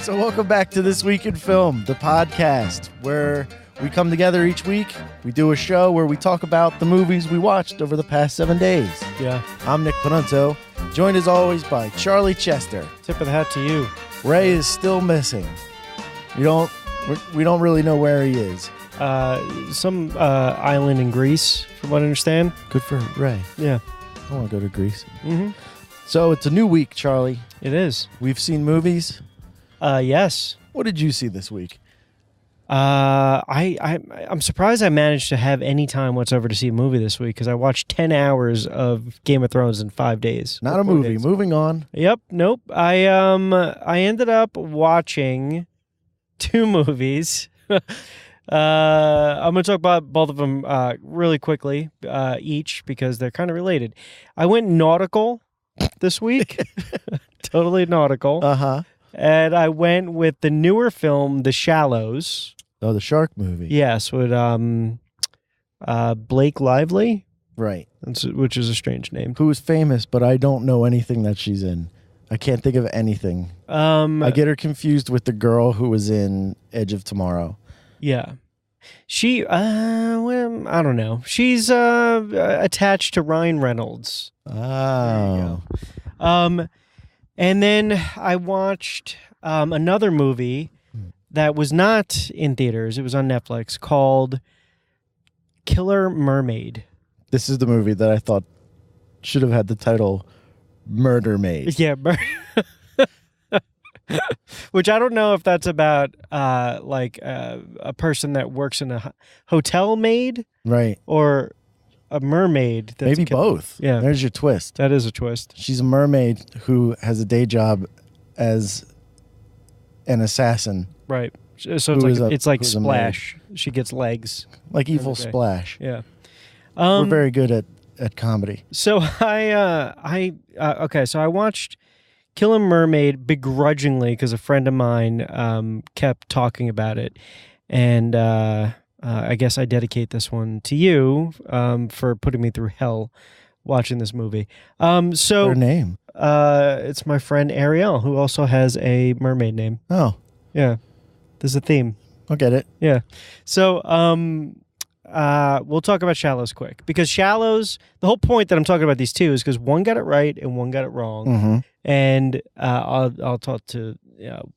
So welcome back to This Week in Film, the podcast, where we come together each week. We do a show where we talk about the movies we watched over the past 7 days. Yeah. I'm Nick Panunto, joined as always by Charlie Chester. Tip of the hat to you. Ray is still missing. We don't really know where he is. Some island in Greece, from what I understand. Good for Ray. Yeah. I want to go to Greece. Mm-hmm. So it's a new week, Charlie. It is. We've seen movies. Yes. What did you see this week? I'm surprised I managed to have any time whatsoever to see a movie this week because I watched 10 hours of Game of Thrones in 5 days. Not a movie. Days. Moving on. Yep. Nope. I ended up watching 2 movies. I'm going to talk about both of them really quickly, each, because they're kind of related. I went nautical this week. Totally nautical. Uh-huh. And I went with the newer film, The Shallows. Oh, the shark movie. Yes, with Blake Lively. Right. Which is a strange name. Who is famous, but I don't know anything that she's in. I can't think of anything. I get her confused with the girl who was in Edge of Tomorrow. Yeah. She, well, I don't know. She's attached to Ryan Reynolds. Oh. And then I watched another movie that was not in theaters. It was on Netflix called Killer Mermaid. This is the movie that I thought should have had the title Murder Maid. Yeah. Which I don't know if that's about a person that works in a hotel maid. Right. Or a mermaid. That's maybe both. Yeah. There's your twist. That is a twist. She's a mermaid who has a day job as an assassin. Right. So it's like Splash. She gets legs. Like evil Splash. Yeah. We're very good at comedy. So I watched Killer Mermaid begrudgingly because a friend of mine kept talking about it. And I guess I dedicate this one to you for putting me through hell watching this movie. So her name? It's my friend Ariel, who also has a mermaid name. Oh. Yeah. There's a theme. I'll get it. Yeah. So we'll talk about Shallows quick. Because Shallows, the whole point that I'm talking about these two is because one got it right and one got it wrong. Mm-hmm. And I'll talk to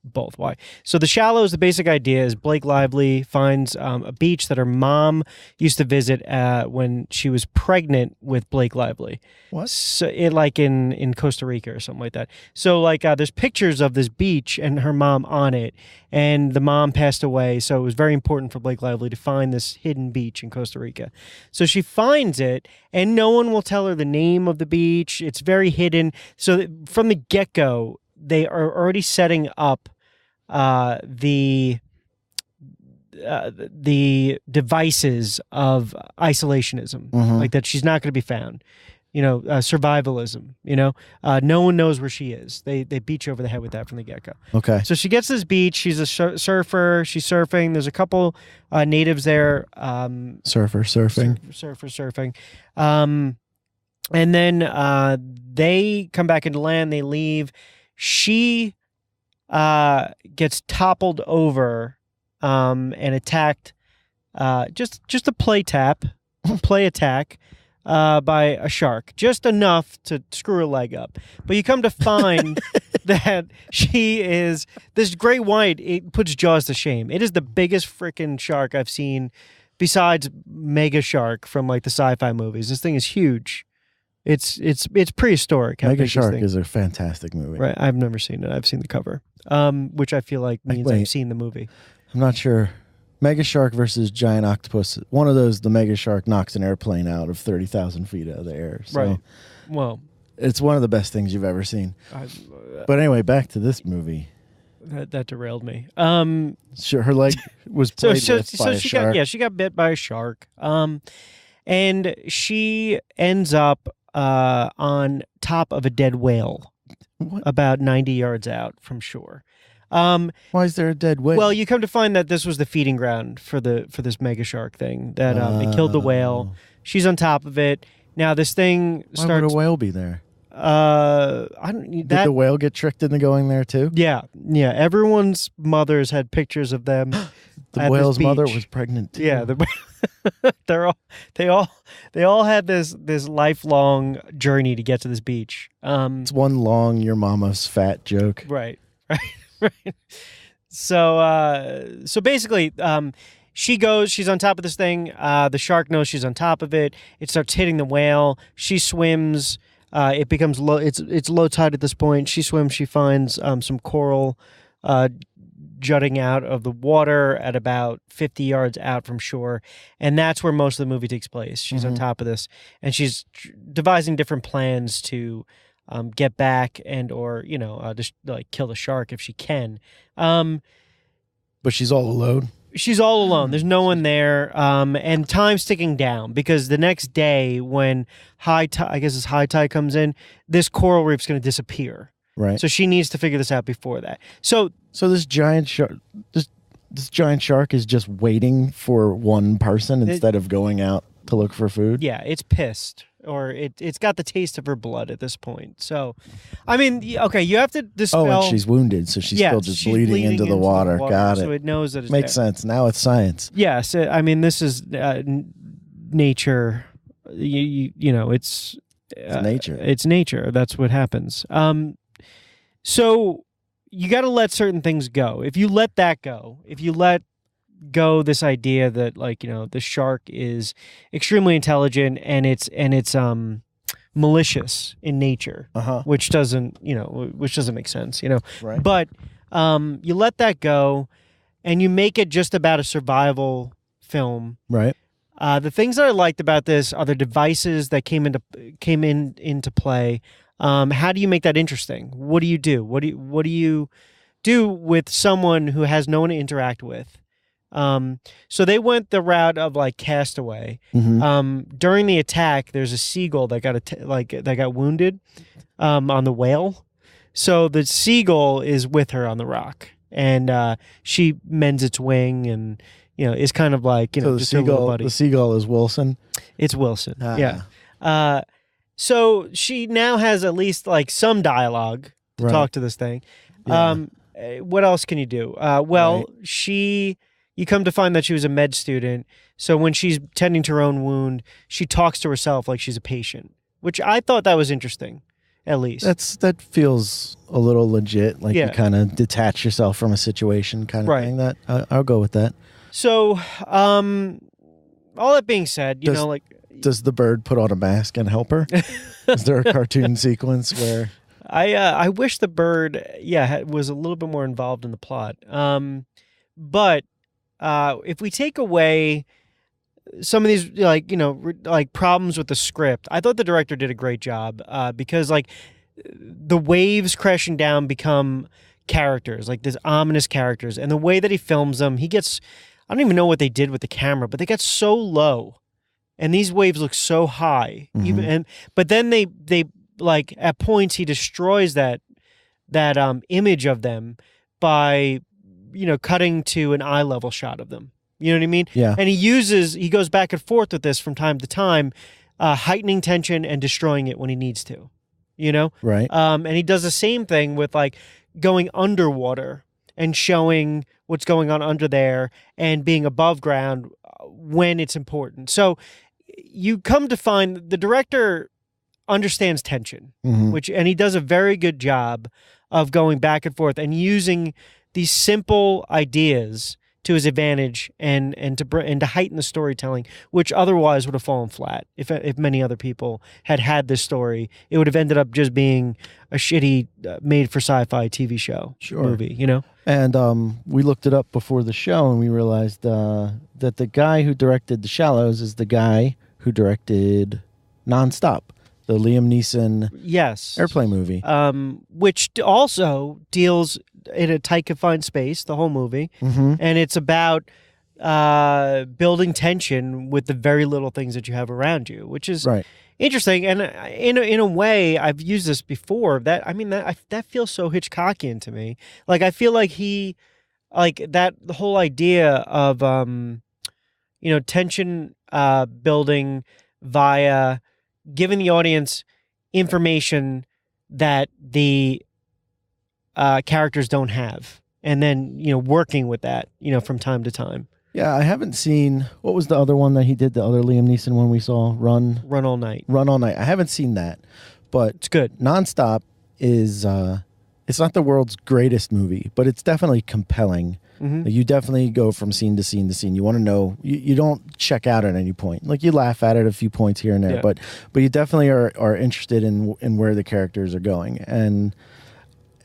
both. Why? So The Shallows, the basic idea is Blake Lively finds a beach that her mom used to visit when she was pregnant with Blake Lively. What? So in Costa Rica or something like that. So there's pictures of this beach and her mom on it, and the mom passed away. So it was very important for Blake Lively to find this hidden beach in Costa Rica. So she finds it, and no one will tell her the name of the beach. It's very hidden. So from the get-go, they are already setting up the devices of isolationism, like that she's not going to be found. Survivalism. No one knows where she is. They beat you over the head with that from the get-go. Okay. So she gets to this beach. She's a surfer. She's surfing. There's a couple natives there. Surfing. And then they come back into land. They leave. She gets toppled over and attacked. Just a play attack by a shark, just enough to screw her leg up. But you come to find that she is this great white. It puts Jaws to shame. It is the biggest freaking shark I've seen, besides Mega Shark from the sci-fi movies. This thing is huge. It's prehistoric. Mega Shark is a fantastic movie. Right, I've never seen it. I've seen the cover, which I feel like means I've seen the movie. I'm not sure. Mega Shark versus Giant Octopus. One of those, the Mega Shark knocks an airplane out of 30,000 feet out of the air. So right. Well, it's one of the best things you've ever seen. But anyway, back to this movie. That derailed me. Sure, her leg was played with by a shark. She got bit by a shark. And she ends up on top of a dead whale, about 90 yards out from shore. Why is there a dead whale? Well, you come to find that this was the feeding ground for this mega shark thing. That it killed the whale. She's on top of it. Now this thing starts. Why would a whale be there? I don't Did the whale get tricked into going there too? Yeah. Everyone's mothers had pictures of them. The whale's mother was pregnant too. Yeah, they all had this lifelong journey to get to this beach. It's one long "your mama's fat" joke. Right. So basically, she's on top of this thing. The shark knows she's on top of it. It starts hitting the whale. She swims. It becomes low. It's low tide at this point. She swims. She finds some coral jutting out of the water at about 50 yards out from shore, and that's where most of the movie takes place. She's on top of this, and she's devising different plans to get back and or just like kill the shark if she can. But she's all alone. She's all alone. There's no one there, and time's ticking down because the next day when high tide comes in, this coral reef's going to disappear. Right. So she needs to figure this out before that. So this giant shark, this giant shark is just waiting for one person instead of going out to look for food. Yeah, it's pissed, or it's got the taste of her blood at this point. So, I mean, okay, you have to dispel. Oh, and she's wounded, so she's still just bleeding into the water. Got it. So it knows that it's makes sense. Now it's science. Yes, I mean this is nature. It's nature. It's nature. That's what happens. So you got to let certain things go. If you let that go, if you let go this idea that the shark is extremely intelligent and it's malicious in nature, which doesn't make sense, Right. But you let that go and you make it just about a survival film. Right. The things that I liked about this are the devices that came into play. How do you make that interesting? What do you do? What do you do with someone who has no one to interact with? So they went the route of like Castaway. During the attack, there's a seagull that got wounded on the whale. So the seagull is with her on the rock, and she mends its wing and is kind of like so just a little buddy. The seagull is Wilson. It's Wilson. Yeah. So she now has at least like some dialogue to talk to this thing. Yeah. What else can you do? You come to find that she was a med student. So when she's tending to her own wound, she talks to herself like she's a patient, which I thought that was interesting, at least. That feels a little legit. Like you kind of detach yourself from a situation kind of thing. That I'll go with that. So, all that being said, does the bird put on a mask and help her? Is there a cartoon sequence where I wish the bird was a little bit more involved in the plot. But if we take away some of these problems with the script, I thought the director did a great job because the waves crashing down become characters, like these ominous characters, and the way that he films them, I don't even know what they did with the camera, but they got so low. And these waves look so high, but then they like at points he destroys that image of them by cutting to an eye level shot of them. You know what I mean? Yeah. And he goes back and forth with this from time to time, heightening tension and destroying it when he needs to. Right. And he does the same thing with like going underwater and showing what's going on under there and being above ground when it's important. So you come to find the director understands tension, and he does a very good job of going back and forth and using these simple ideas to his advantage and to heighten the storytelling, which otherwise would have fallen flat if many other people had this story. It would have ended up just being a shitty made for sci-fi TV show movie, And we looked it up before the show, and we realized that the guy who directed The Shallows is the guy who directed Nonstop, the Liam Neeson airplane movie, which also deals in a tight confined space, the whole movie, and it's about building tension with the very little things that you have around you, which is interesting. And in a way, I've used this before. That feels so Hitchcockian to me. Like I feel like the whole idea of tension building via giving the audience information that the characters don't have, and then working with that from time to time. Yeah, I haven't seen, what was the other one that he did, the other Liam Neeson one we saw, Run All Night. Run All Night. I haven't seen that, but it's good. Nonstop is it's not the world's greatest movie, but it's definitely compelling. Mm-hmm. You definitely go from scene to scene to scene. You want to know, you don't check out at any point. Like, you laugh at it a few points here and there, but you definitely are interested in where the characters are going. And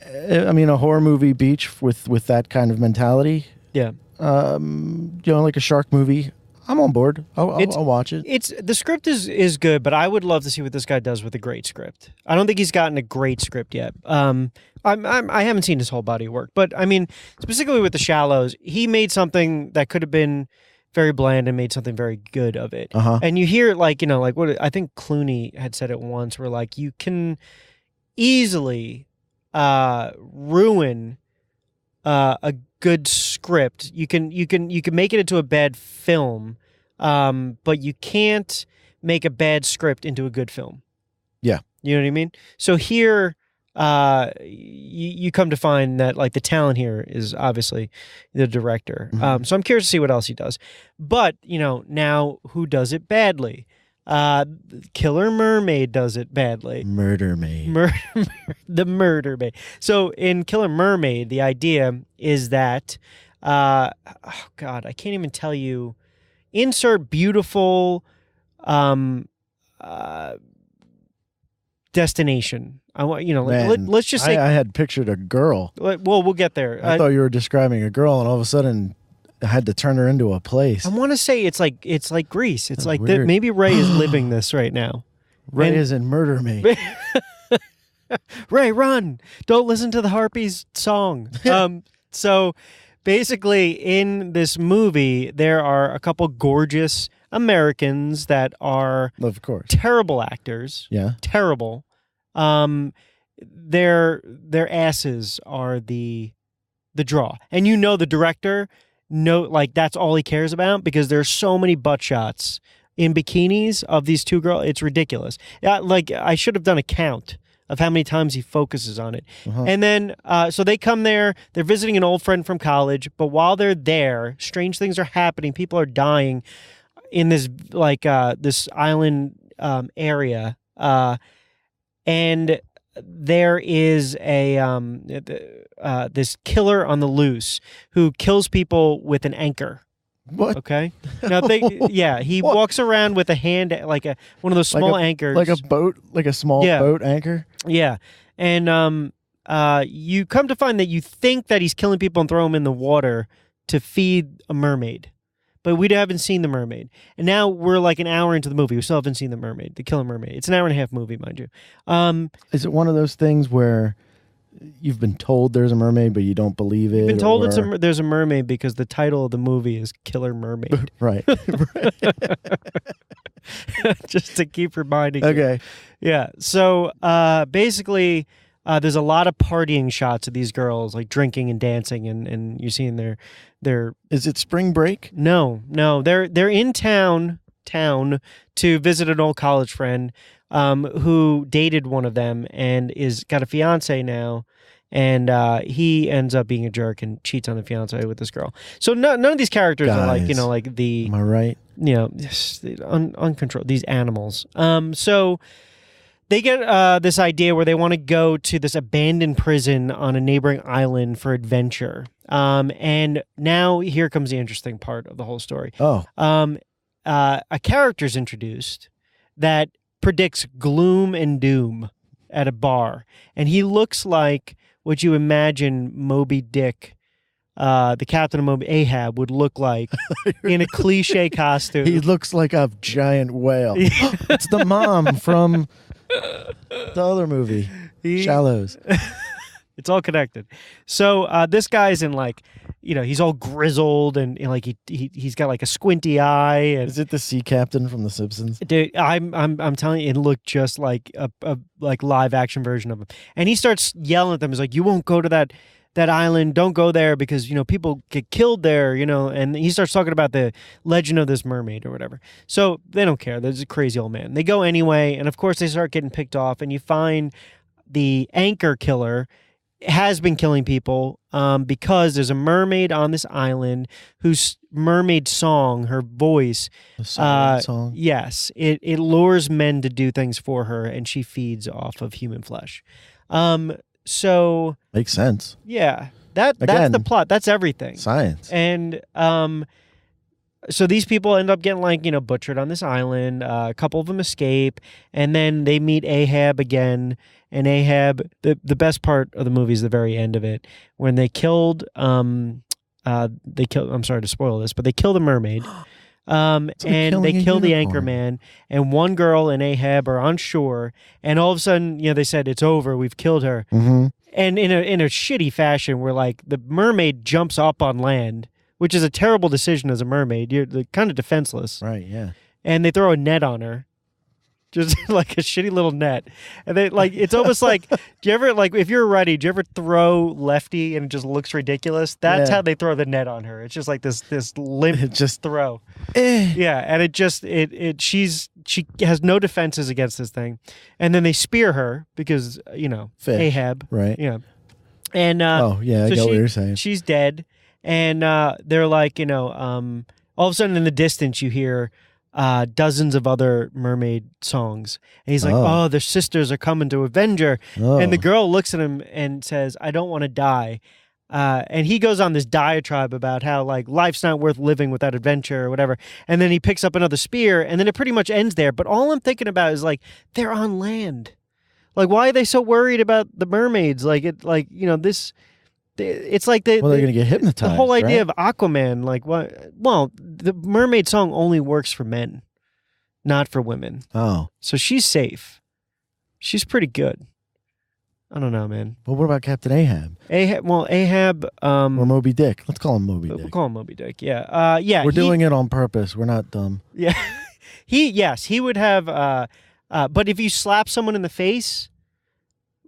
I mean, a horror movie beach with that kind of mentality. Yeah. Like a shark movie, I'm on board. I'll watch it. The script is good, but I would love to see what this guy does with a great script. I don't think he's gotten a great script yet. I haven't seen his whole body of work, but I mean, specifically with The Shallows, he made something that could have been very bland and made something very good of it. And you hear like what I think Clooney had said it once, where like you can easily ruin a good script. You can make it into a bad film, but you can't make a bad script into a good film. Yeah. You know what I mean? So here, you come to find that like the talent here is obviously the director. Mm-hmm. So I'm curious to see what else he does. But, now who does it badly? Killer Mermaid does it badly. Murder Maid. The Murder Maid. So in Killer Mermaid, the idea is that, I can't even tell you. Insert beautiful, destination. I want let's just say I had pictured a girl. Well, we'll get there. I thought you were describing a girl, and all of a sudden I had to turn her into a place. I want to say it's like Greece. It's like maybe Ray is living this right now. Ray is in Murder Maid. Ray, run! Don't listen to the Harpies song. So basically, in this movie, there are a couple gorgeous Americans that are, of course, terrible actors. Yeah, terrible. Their asses are the draw, and the director. That's all he cares about, because there's so many butt shots in bikinis of these two girls. It's ridiculous. I should have done a count of how many times he focuses on it. And then, so they come there, they're visiting an old friend from college, but while they're there, strange things are happening. People are dying in this, this island area. And there is this killer on the loose who kills people with an anchor. What? Okay. Now he walks around with a hand, one of those small anchors, like a boat, like a small boat anchor. Yeah, and you come to find that you think that he's killing people and throw them in the water to feed a mermaid, but we haven't seen the mermaid. And now we're like an hour into the movie. We still haven't seen the mermaid, the Killer Mermaid. It's an hour and a half movie, mind you. Is it one of those things where you've been told there's a mermaid, but you don't believe it? You've been told there's a mermaid because the title of the movie is Killer Mermaid. Right. Just to keep reminding you. Okay. Yeah. So basically, there's a lot of partying shots of these girls, like drinking and dancing, and you're seeing their. Is it spring break? No. They're in town to visit an old college friend who dated one of them and is got a fiance now, and he ends up being a jerk and cheats on the fiance with this girl. So none of these characters are like the. Am I right? Uncontrolled, these animals. So they get this idea where they want to go to this abandoned prison on a neighboring island for adventure. And now here comes the interesting part of the whole story. Oh. A character's introduced that predicts gloom and doom at a bar, and he looks like what you imagine Moby Dick, the captain of Moby, Ahab, would look like in a cliche costume. He looks like a giant whale. It's the mom from the other movie, Shallows. It's all connected. So this guy's in he's all grizzled and he's got like a squinty eye. And, is it the sea captain from The Simpsons? Dude, I'm telling you, it looked just like a live action version of him. And he starts yelling at them. He's like, "You won't go to that island. Don't go there because, people get killed there, and he starts talking about the legend of this mermaid or whatever. So they don't care. There's a crazy old man. They go anyway, and of course they start getting picked off, and you find the anchor killer has been killing people because there's a mermaid on this island whose mermaid song, her voice, song. Yes, it lures men to do things for her, and she feeds off of human flesh. So makes sense. Yeah, that's the plot. That's everything. Science. And so these people end up getting butchered on this island. A couple of them escape, and then they meet Ahab again. And Ahab, the best part of the movie is the very end of it, when they killed. I'm sorry to spoil this, but they kill the mermaid, and they kill the anchor man. And one girl and Ahab are on shore, and all of a sudden, they said it's over. We've killed her. Mm-hmm. And in a shitty fashion, where the mermaid jumps up on land, which is a terrible decision as a mermaid. You're kind of defenseless, right? Yeah. And they throw a net on her. Just like a shitty little net. And they it's almost like, do you ever, if you're ready, do you ever throw lefty and it just looks ridiculous? That's how they throw the net on her. It's just like this limp throw. Yeah. And she has no defenses against this thing. And then they spear her because, Fish. Ahab. Right. Yeah. And, I get what you're saying. She's dead. And, they're all of a sudden in the distance you hear, dozens of other mermaid songs. And he's like, their sisters are coming to avenge her. And the girl looks at him and says, I don't want to die. And he goes on this diatribe about how life's not worth living without adventure or whatever. And then he picks up another spear, and then it pretty much ends there. But all I'm thinking about is they're on land. Why are they so worried about the mermaids? This... It's like they're going to get hypnotized. The whole idea of Aquaman, what? Well, the mermaid song only works for men, not for women. Oh, so she's safe. She's pretty good. I don't know, man. Well, what about Captain Ahab? Ahab. Or Moby Dick. Let's call him Moby Dick. We'll call him Moby Dick. Yeah. Yeah. We're doing it on purpose. We're not dumb. Yeah. He would have. But if you slap someone in the face,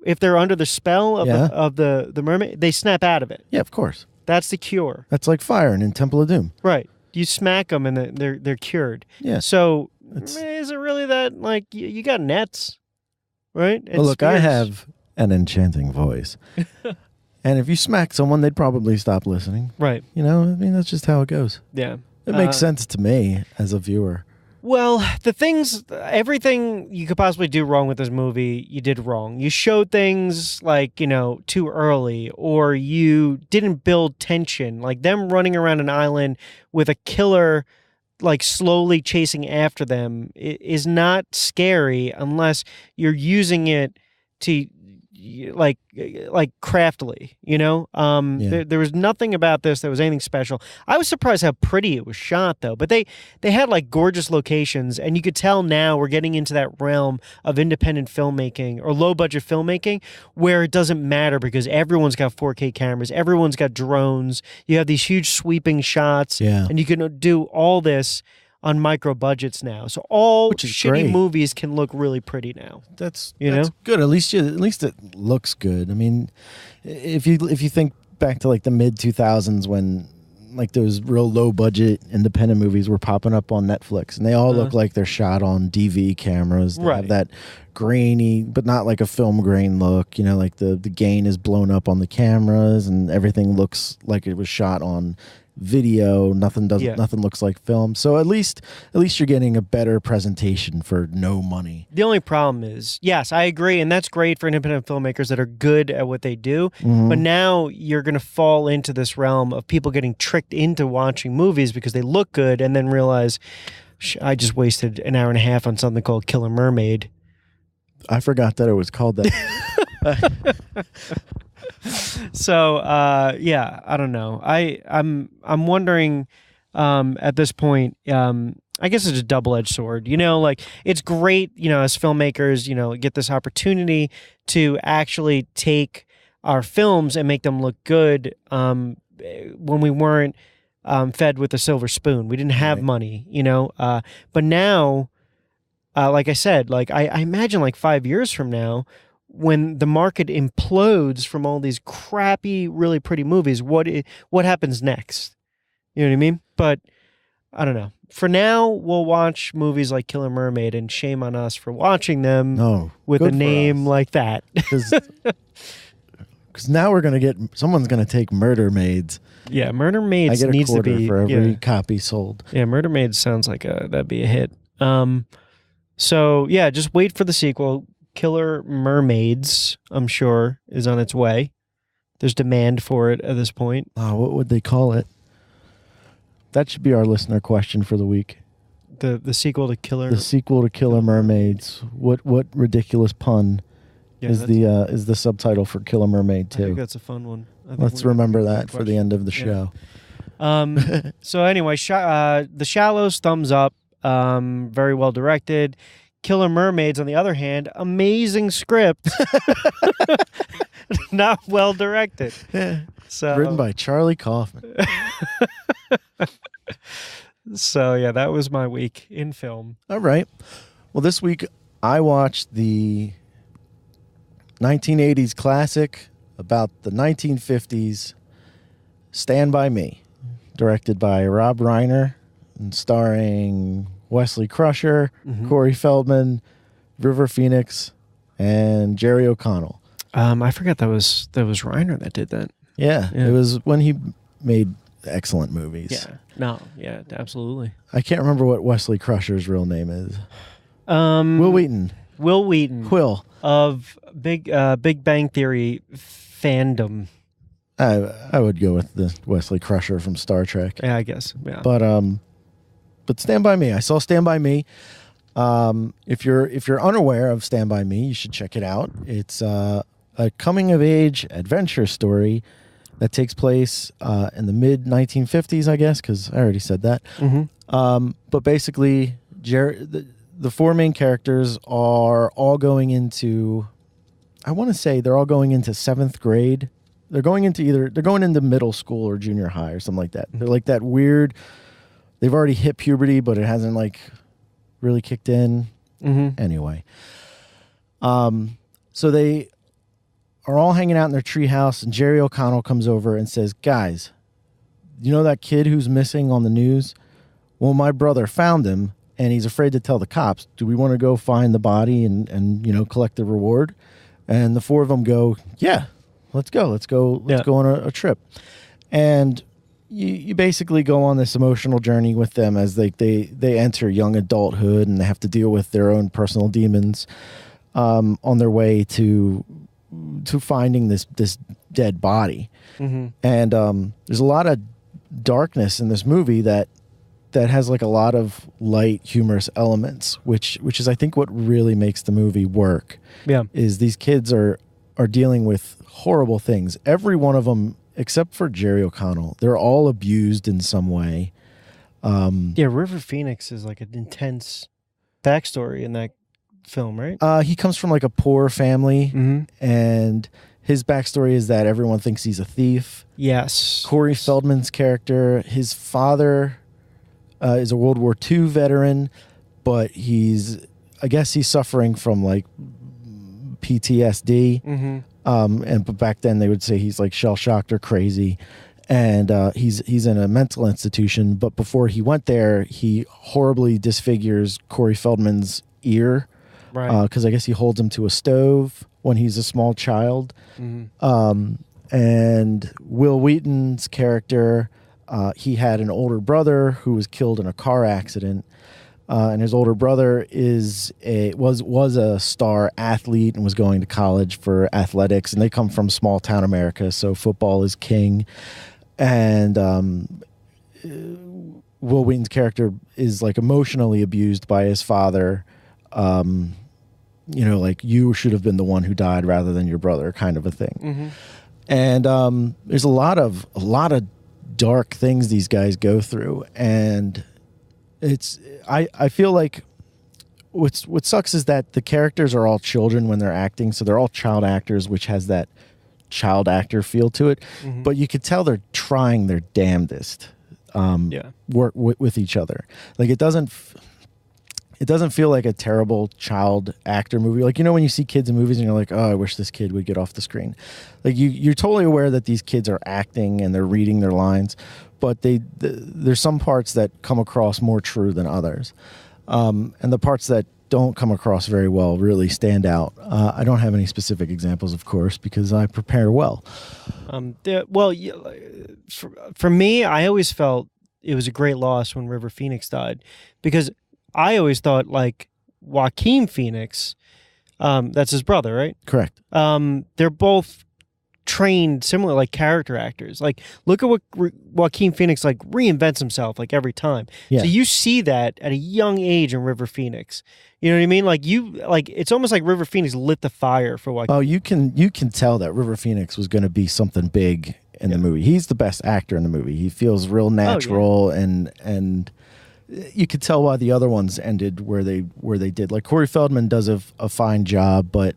if they're under the spell of the mermaid, they snap out of it. Yeah, of course. That's the cure. That's like firing in Temple of Doom. Right. You smack them and they're cured. Yeah. So is it really that you got nets, right? And well, look, spears. I have an enchanting voice, and if you smack someone, they'd probably stop listening. Right. That's just how it goes. Yeah. It makes sense to me as a viewer. Well, everything you could possibly do wrong with this movie, you did wrong. You showed things too early, or you didn't build tension. Them running around an island with a killer, slowly chasing after them is not scary unless you're using it to craftily, There was nothing about this that was anything special. I was surprised how pretty it was shot, though. But they had gorgeous locations, and you could tell now we're getting into that realm of independent filmmaking or low budget filmmaking where it doesn't matter because everyone's got 4K cameras, everyone's got drones. You have these huge sweeping shots, and you can do all this on micro budgets now, so all shitty great. Movies can look really pretty now. That's good. At least it looks good. I mean, if you think back to the mid 2000s when those real low budget independent movies were popping up on Netflix, and they all look like they're shot on DV cameras. They have that grainy, but not like a film grain look. The gain is blown up on the cameras, and everything looks like it was shot on video. Nothing looks like film. So at least you're getting a better presentation for no money. The only problem is, yes, I agree, and that's great for independent filmmakers that are good at what they do. Mm-hmm. But now you're going to fall into this realm of people getting tricked into watching movies because they look good and then realize, I just wasted an hour and a half on something called Killer Mermaid. I forgot that it was called that. So, I don't know. I'm wondering, at this point, I guess it's a double-edged sword, it's great, as filmmakers, get this opportunity to actually take our films and make them look good, when we weren't, fed with a silver spoon. We didn't have money, but now, like I said, I imagine 5 years from now, when the market implodes from all these crappy, really pretty movies, what happens next? You know what I mean? But I don't know. For now, we'll watch movies like Killer Mermaid, and shame on us for watching them with a name like that. Because now someone's going to take Murder Maids. Yeah, Murder Maids needs to be for every copy sold. Yeah, Murder Maids sounds like that'd be a hit. So yeah, just wait for the sequel. Killer Mermaids, I'm sure, is on its way. There's demand for it at this point. Oh, what would they call it? That should be our listener question for the week. The sequel to Killer. The sequel to Killer Mermaids. What ridiculous pun is the subtitle for Killer Mermaid 2? I think that's a fun one. Let's remember that for the end of the show. So anyway, The Shallows, thumbs up. Very well directed. Killer Mermaids, on the other hand, amazing script. Not well directed. So written by Charlie Kaufman. So yeah, that was my week in film. All right. Well, this week I watched the 1980s classic about the 1950s, Stand By Me, directed by Rob Reiner and starring Wesley Crusher, Corey Feldman, River Phoenix, and Jerry O'Connell. I forgot that was Reiner that did that. Yeah, it was when he made excellent movies. Yeah, no, yeah, absolutely. I can't remember what Wesley Crusher's real name is. Will Wheaton. Will Wheaton. Quill. Of Big Bang Theory fandom. I would go with the Wesley Crusher from Star Trek. Yeah, I guess. Yeah. But Stand By Me. I saw Stand By Me. If you're unaware of Stand By Me, you should check it out. It's a coming of age adventure story that takes place in the mid 1950s, I guess, because I already said that. But basically, the four main characters are all going into, I want to say they're all going into 7th grade. They're going into middle school or junior high or something like that. They're like that weird. They've already hit puberty, but it hasn't like really kicked in. Anyway, so they are all hanging out in their treehouse, and Jerry O'Connell comes over and says, "Guys, you know that kid who's missing on the news? Well, my brother found him, and he's afraid to tell the cops. Do we want to go find the body and collect the reward?" And the four of them go, "Yeah, let's go. Let's go on a trip." And you basically go on this emotional journey with them as they enter young adulthood, and they have to deal with their own personal demons on their way to finding this dead body. And there's a lot of darkness in this movie that has like a lot of light, humorous elements, which is I think what really makes the movie work. Yeah, is these kids are dealing with horrible things. Every one of them, except for Jerry O'Connell, they're all abused in some way. River Phoenix is like an intense backstory in that film, right? He comes from like a poor family, and his backstory is that everyone thinks he's a thief. Yes. Corey Feldman's character, his father is a World War II veteran, but I guess he's suffering from like PTSD. But back then they would say he's like shell shocked or crazy, and he's in a mental institution. But before he went there, he horribly disfigures Corey Feldman's ear, right? Because I guess he holds him to a stove when he's a small child. And Will Wheaton's character, he had an older brother who was killed in a car accident. And his older brother was a star athlete and was going to college for athletics. And they come from small town America, so football is king. And Will Wheaton's character is like emotionally abused by his father. Like you should have been the one who died rather than your brother, kind of a thing. And there's a lot of dark things these guys go through, and I feel like what sucks is that the characters are all children when they're acting, so they're all child actors, which has that child actor feel to it. But you could tell they're trying their damnedest work with each other. Like it doesn't it doesn't feel like a terrible child actor movie. Like, you know, when you see kids in movies and you're like, oh, I wish this kid would get off the screen. Like, you're totally aware that these kids are acting and they're reading their lines, but there's some parts that come across more true than others. And the parts that don't come across very well really stand out. I don't have any specific examples, of course, because I prepare well. For me, I always felt it was a great loss when River Phoenix died, because I always thought, like, Joaquin Phoenix, that's his brother, right? Correct. They're both trained similar, like, character actors. Like, look at what Joaquin Phoenix, like, reinvents himself, like, every time. Yeah. So you see that at a young age in River Phoenix. You know what I mean? Like, it's almost like River Phoenix lit the fire for Joaquin. Oh, you can tell that River Phoenix was going to be something big in the movie. He's the best actor in the movie. He feels real natural, and you could tell why the other ones ended where they did. Like, Corey Feldman does a fine job, but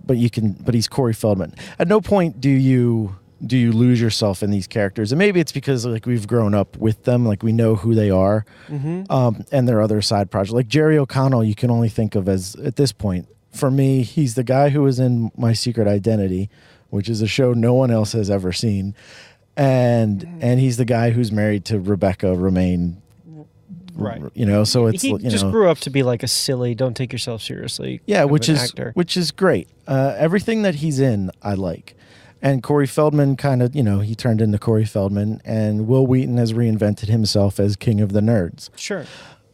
he's Corey Feldman. At no point do you lose yourself in these characters, and maybe it's because, like, we've grown up with them, like we know who they are, and their other side projects. Like Jerry O'Connell, you can only think of as, at this point, for me, he's the guy who was in My Secret Identity, which is a show no one else has ever seen, and he's the guy who's married to Rebecca Romaine. Right. You know, so it's, he just grew up to be like a silly, don't take yourself seriously. Yeah, which is great. Everything that he's in, I like. And Corey Feldman kind of, he turned into Corey Feldman, and Will Wheaton has reinvented himself as King of the Nerds. Sure.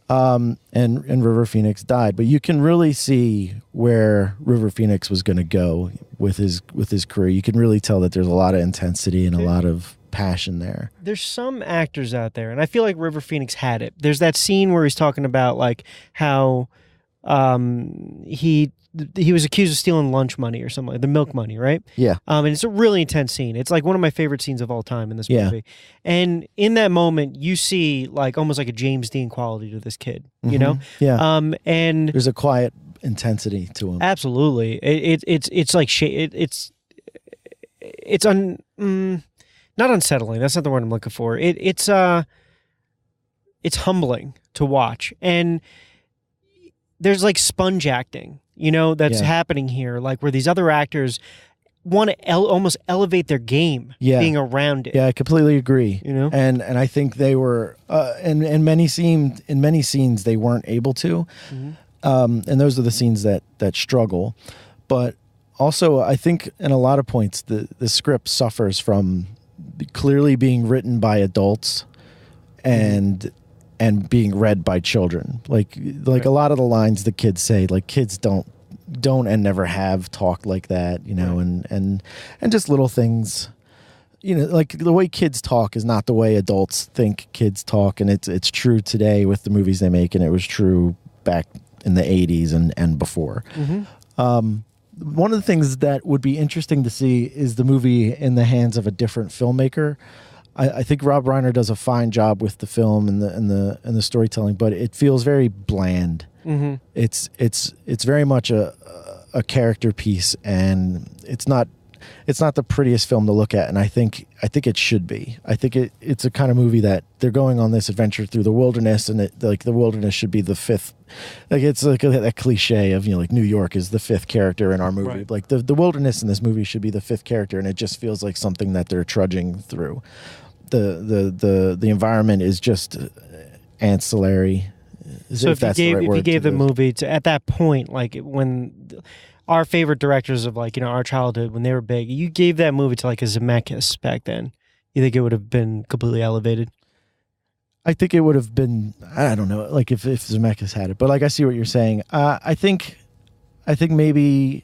And River Phoenix died, but you can really see where River Phoenix was going to go with his career. You can really tell that there's a lot of intensity and a lot of passion there. There's some actors out there, and I feel like River Phoenix had it. There's that scene where he's talking about, like, how he was accused of stealing lunch money or something, like the milk money, right? Yeah. And it's a really intense scene. It's like one of my favorite scenes of all time in this movie. And in that moment, you see, like, almost like a James Dean quality to this kid, you know? Yeah. And there's a quiet intensity to him. Absolutely. It's like not unsettling. That's not the word I'm looking for. It's humbling to watch, and there's, like, sponge acting, that's happening here, like, where these other actors want to almost elevate their game being around it. Yeah, I completely agree. And I think they were in many scenes they weren't able to, and those are the scenes that struggle. But also, I think in a lot of points the script suffers from clearly being written by adults and being read by children. Like a lot of the lines the kids say, like, kids don't and never have talked like that, and just little things, like the way kids talk is not the way adults think kids talk, and it's true today with the movies they make, and it was true back in the 80s and before. One of the things that would be interesting to see is the movie in the hands of a different filmmaker. I think Rob Reiner does a fine job with the film and the storytelling, but it feels very bland. It's very much a character piece, and it's not the prettiest film to look at, and I think it should be. I think it's a kind of movie that they're going on this adventure through the wilderness, and the wilderness should be the fifth. Like, it's like that cliche of, like, New York is the fifth character in our movie. Right. Like the wilderness in this movie should be the fifth character, and it just feels like something that they're trudging through. The environment is just ancillary. So if you gave the movie to, at that point, like when our favorite directors of, like, our childhood, when they were big, you gave that movie to, like, a Zemeckis back then, you think it would have been completely elevated? I think it would have been, I don't know, like if Zemeckis had it, but, like, I see what you're saying. I think maybe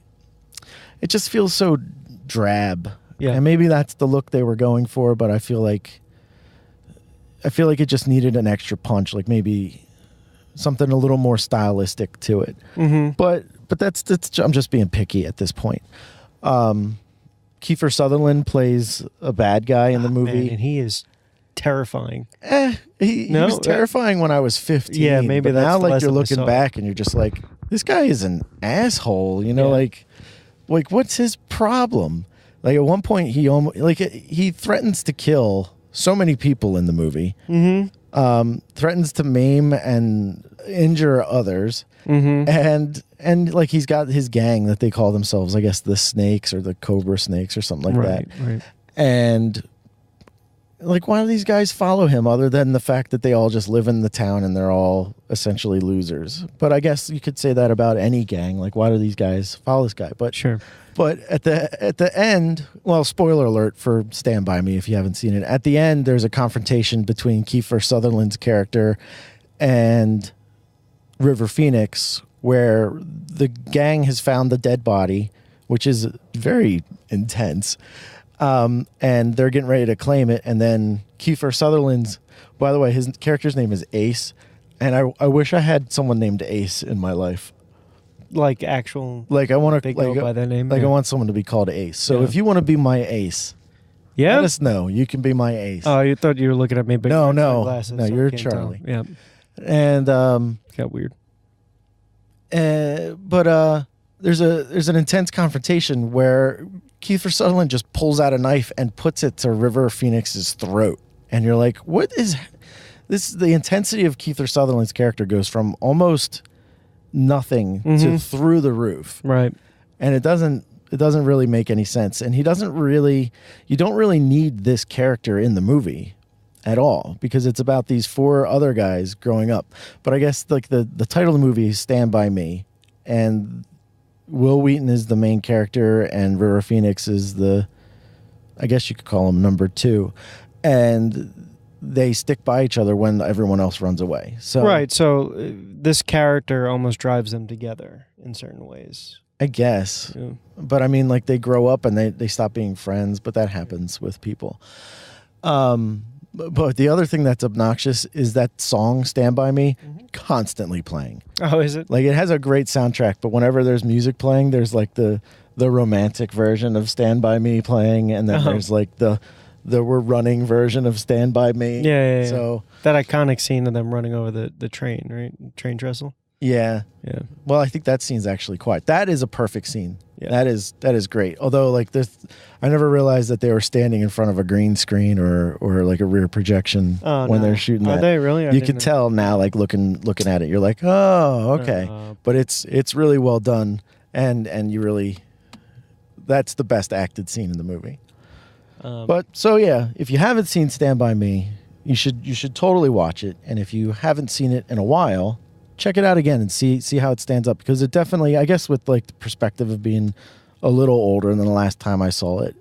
it just feels so drab. Yeah. And maybe that's the look they were going for, but I feel like it just needed an extra punch, like maybe something a little more stylistic to it. But that's I'm just being picky at this point. Kiefer Sutherland plays a bad guy in the movie, man, and he is terrifying. He was terrifying when I was 15. Yeah, maybe that's now, like, you're looking back and you're just like, this guy is an asshole. Like what's his problem? Like, at one point he threatens to kill so many people in the movie, threatens to maim and injure others. And like he's got his gang that they call themselves, I guess, the Snakes or the Cobra Snakes or something like that. Right. And like, why do these guys follow him other than the fact that they all just live in the town and they're all essentially losers? But I guess you could say that about any gang. Like, why do these guys follow this guy? But Sure. But at the end, well, spoiler alert for Stand By Me if you haven't seen it. At the end, there's a confrontation between Kiefer Sutherland's character and River Phoenix, where the gang has found the dead body, which is very intense. And they're getting ready to claim it. And then Kiefer Sutherland's, by the way, his character's name is Ace. And I wish I had someone named Ace in my life. Like actual. Like I want to go by that name. Like I want someone to be called Ace. So if you want to be my Ace, let us know. You can be my Ace. Oh, you thought you were looking at me, but no, glasses, no, so you're I can't Charlie. Tell. Yeah. And got weird. But there's an intense confrontation where Kiefer Sutherland just pulls out a knife and puts it to River Phoenix's throat, and you're like, what is this? The intensity of Kiefer Sutherland's character goes from almost nothing to through the roof, right? And it doesn't really make any sense, and you don't really need this character in the movie at all, because it's about these 4 other guys growing up. But I guess like the title of the movie is Stand By Me, and Will Wheaton is the main character and River Phoenix is I guess you could call him number 2, and they stick by each other when everyone else runs away. So right, so this character almost drives them together in certain ways, I guess. Yeah. But I mean, like, they grow up and they stop being friends, but that happens with people. But the other thing that's obnoxious is that song Stand By Me constantly playing. Oh, is it? Like, it has a great soundtrack, but whenever there's music playing, there's like the romantic version of Stand By Me playing, and then there's like the We're Running version of Stand By Me. Yeah. So that iconic scene of them running over the train, right? Train trestle. Yeah. Well, I think that scene's actually quiet. That is a perfect scene. Yeah. That is great. Although, like, this, I never realized that they were standing in front of a green screen or like a rear projection when they're shooting that. Are they really? You can tell now, like looking at it. You're like, oh, okay. But it's really well done, and you really, that's the best acted scene in the movie. But so yeah, if you haven't seen Stand By Me, you should totally watch it. And if you haven't seen it in a while, check it out again and see how it stands up, because it definitely, I guess, with like the perspective of being a little older than the last time I saw it,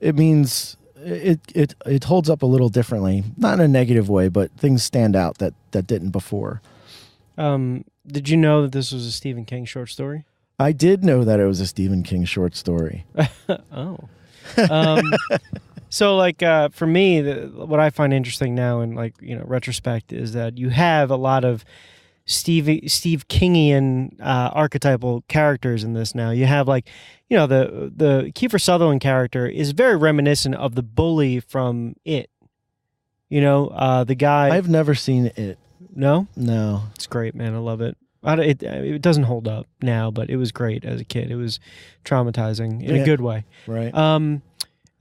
it means it holds up a little differently, not in a negative way, but things stand out that didn't before. Did you know that this was a Stephen King short story? I did know that it was a Stephen King short story. Oh. So, like, for me, what I find interesting now in, like, retrospect is that you have a lot of Steve Kingian archetypal characters in this now. You have, like, the Kiefer Sutherland character is very reminiscent of the bully from It. The guy... I've never seen It. No? No. It's great, man. I love it. It doesn't hold up now, but it was great as a kid. It was traumatizing in a good way. Right.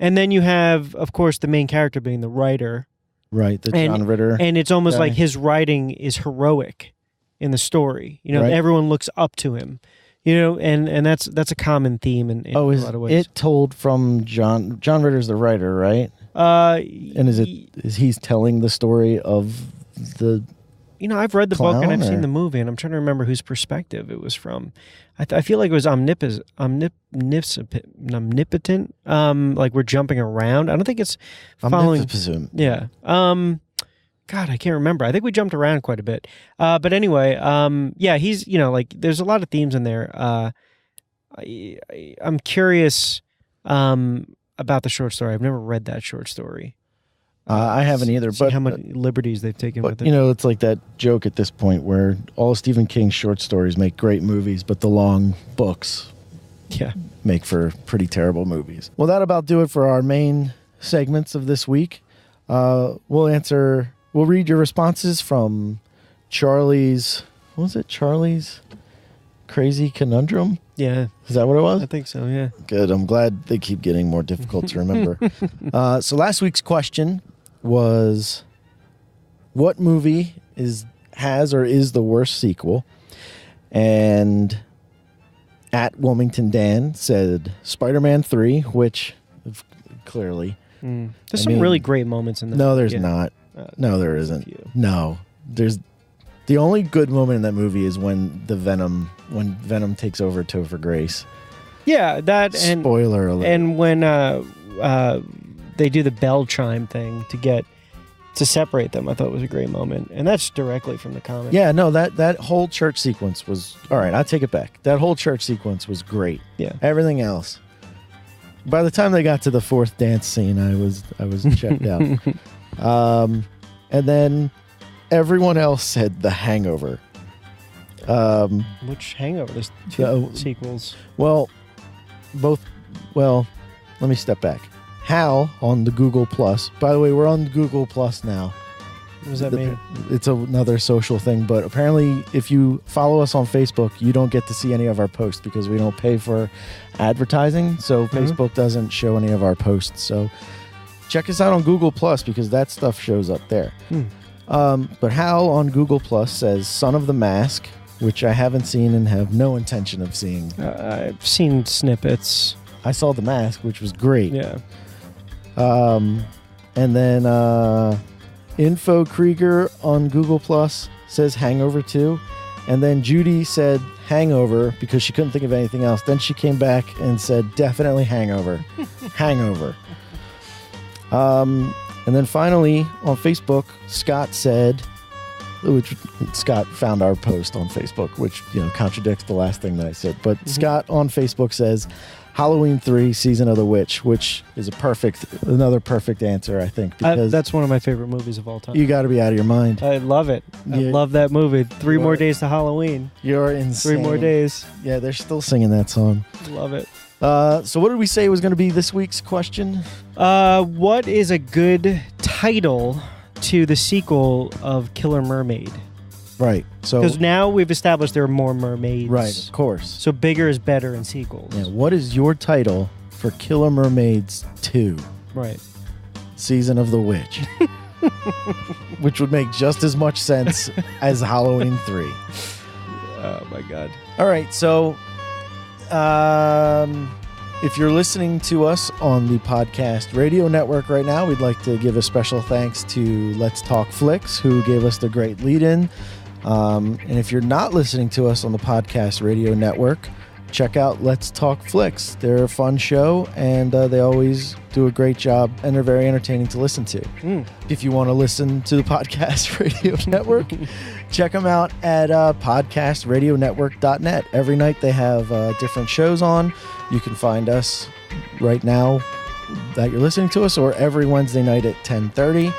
And then you have, of course, the main character being the writer. Right, John Ritter. And it's almost like his writing is heroic in the story. Right. Everyone looks up to him. And that's a common theme in a lot of ways. It told from John Ritter's the writer, right? And is he telling the story of the... I've read the book and I've seen the movie, and I'm trying to remember whose perspective it was from. I feel like it was omnipotent. Like we're jumping around. I don't think it's following. Yeah. God, I can't remember. I think we jumped around quite a bit. But anyway, yeah, he's like there's a lot of themes in there. I'm curious about the short story. I've never read that short story. I haven't either, but how many liberties they've taken with it. It's like that joke at this point where all of Stephen King's short stories make great movies, but the long books make for pretty terrible movies. Well, that about do it for our main segments of this week. We'll read your responses from Charlie's Crazy Conundrum? Yeah. Is that what it was? I think so, yeah. Good. I'm glad they keep getting more difficult to remember. So last week's question was, what movie has or is the worst sequel? And at Wilmington Dan said Spider-Man 3, which clearly. There's some really great moments in this. No, there's not. No, there isn't. No, there's the only good moment in that movie is when Venom takes over Topher Grace. Yeah, that and spoiler alert. And when they do the bell chime thing to separate them, I thought it was a great moment, and that's directly from the comic. Yeah, no, that whole church sequence was all right. I take it back. That whole church sequence was great. Yeah, everything else. By the time they got to the fourth dance scene, I was checked out. And then everyone else said The Hangover. Which Hangover? There's two sequels. Well, both. Well, let me step back. Hal on the Google Plus. By the way, we're on Google Plus now. What does that mean? It's another social thing, but apparently if you follow us on Facebook, you don't get to see any of our posts because we don't pay for advertising, so Facebook doesn't show any of our posts. So check us out on Google Plus because that stuff shows up there. But Hal on Google Plus says Son of the Mask, which I haven't seen and have no intention of seeing. I've seen snippets. I saw The Mask, which was great. Yeah. And then Info Krieger on Google Plus says Hangover 2. And then Judy said Hangover because she couldn't think of anything else. Then she came back and said definitely Hangover. Hangover. And then finally on Facebook, Scott said, which Scott found our post on Facebook, which contradicts the last thing that I said. But Scott on Facebook says Halloween 3 Season of the Witch, which is another perfect answer, I think. Because that's one of my favorite movies of all time. You got to be out of your mind. I love it. I love that movie. 3 more days to Halloween. You're insane. 3 more days. Yeah, they're still singing that song. Love it. So what did we say was going to be this week's question? What is a good title to the sequel of Killer Mermaid? Right. So because now we've established there are more mermaids. Right, of course. So bigger is better in sequels. Yeah. What is your title for Killer Mermaids 2? Right. Season of the Witch. Which would make just as much sense as Halloween 3. Oh my God. All right. So if you're listening to us on the podcast radio network right now, we'd like to give a special thanks to Let's Talk Flicks, who gave us the great lead-in. And if you're not listening to us on the podcast radio network, check out Let's Talk Flicks. They're a fun show, and they always do a great job, and they're very entertaining to listen to. If you want to listen to the podcast radio network, check them out at podcastradionetwork.net. Every night they have different shows on. You can find us right now that you're listening to us, or every Wednesday night at 10:30.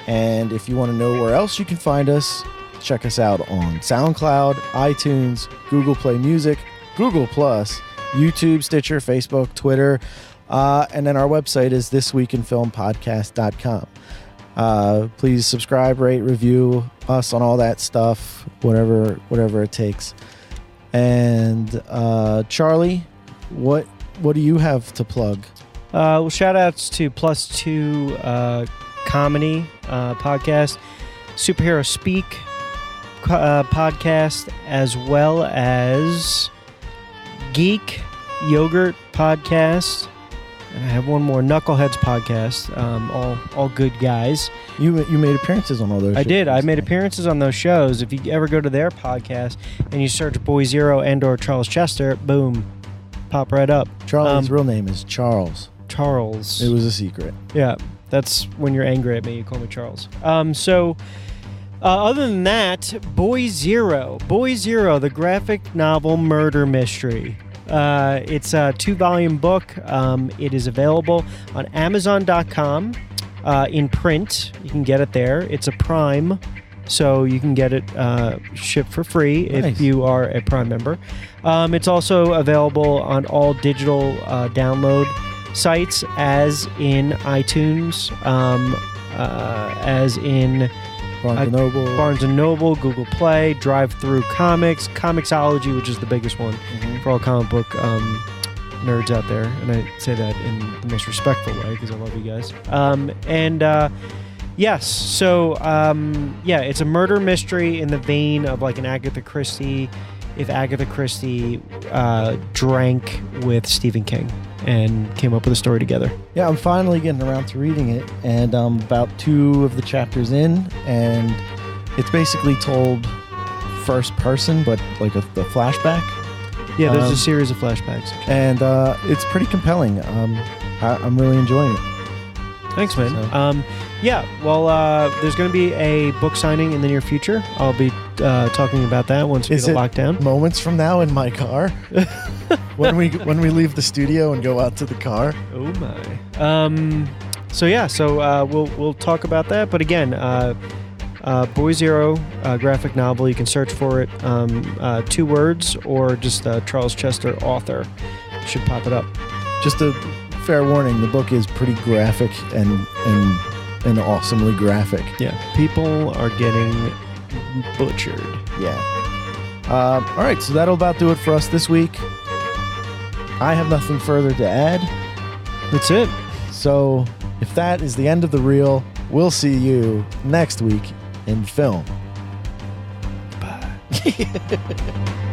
And if you want to know where else you can find us, check us out on SoundCloud, iTunes, Google Play Music, Google Plus, YouTube, Stitcher, Facebook, Twitter, and then our website is thisweekinfilmpodcast.com. Please subscribe, rate, review us on all that stuff, whatever it takes. And Charlie, what do you have to plug? Well, shout outs to Plus 2 Comedy podcast, Superhero Speak podcast, as well as Geek Yogurt podcast, and I have one more, Knuckleheads podcast. All good guys. You made appearances on all those shows. I did. I made appearances on those shows. If you ever go to their podcast and you search Boy Zero and or Charles Chester, boom, pop right up. Charlie's real name is Charles. Charles. It was a secret. Yeah, that's when you're angry at me, you call me Charles. Other than that, Boy Zero, the graphic novel murder mystery. It's a 2-volume book. It is available on Amazon.com in print. You can get it there. It's a Prime, so you can get it shipped for free if you are a Prime member. It's also available on all digital download sites, as in iTunes, as in Barnes & Noble, Google Play, Drive-Thru Comics, Comixology, which is the biggest one for all comic book nerds out there. And I say that in the most respectful way because I love you guys. Yes. So, it's a murder mystery in the vein of like an Agatha Christie, if Agatha Christie drank with Stephen King and came up with a story together. Yeah, I'm finally getting around to reading it, and I'm about 2 of the chapters in, and it's basically told first person, but like the flashback. Yeah, there's a series of flashbacks. And it's pretty compelling. I'm really enjoying it. Thanks, man. So. There's going to be a book signing in the near future. I'll be talking about that once we get locked down. Moments from now in my car? when we leave the studio and go out to the car? Oh my. We'll talk about that. But again, Boy Zero graphic novel. You can search for it. 2 words or just Charles Chester author. Should pop it up. Just a fair warning, the book is pretty graphic and awesomely graphic. Yeah, people are getting butchered. Yeah. All right, so that'll about do it for us this week. I have nothing further to add. That's it. So if that is the end of the reel, we'll see you next week in film. Bye.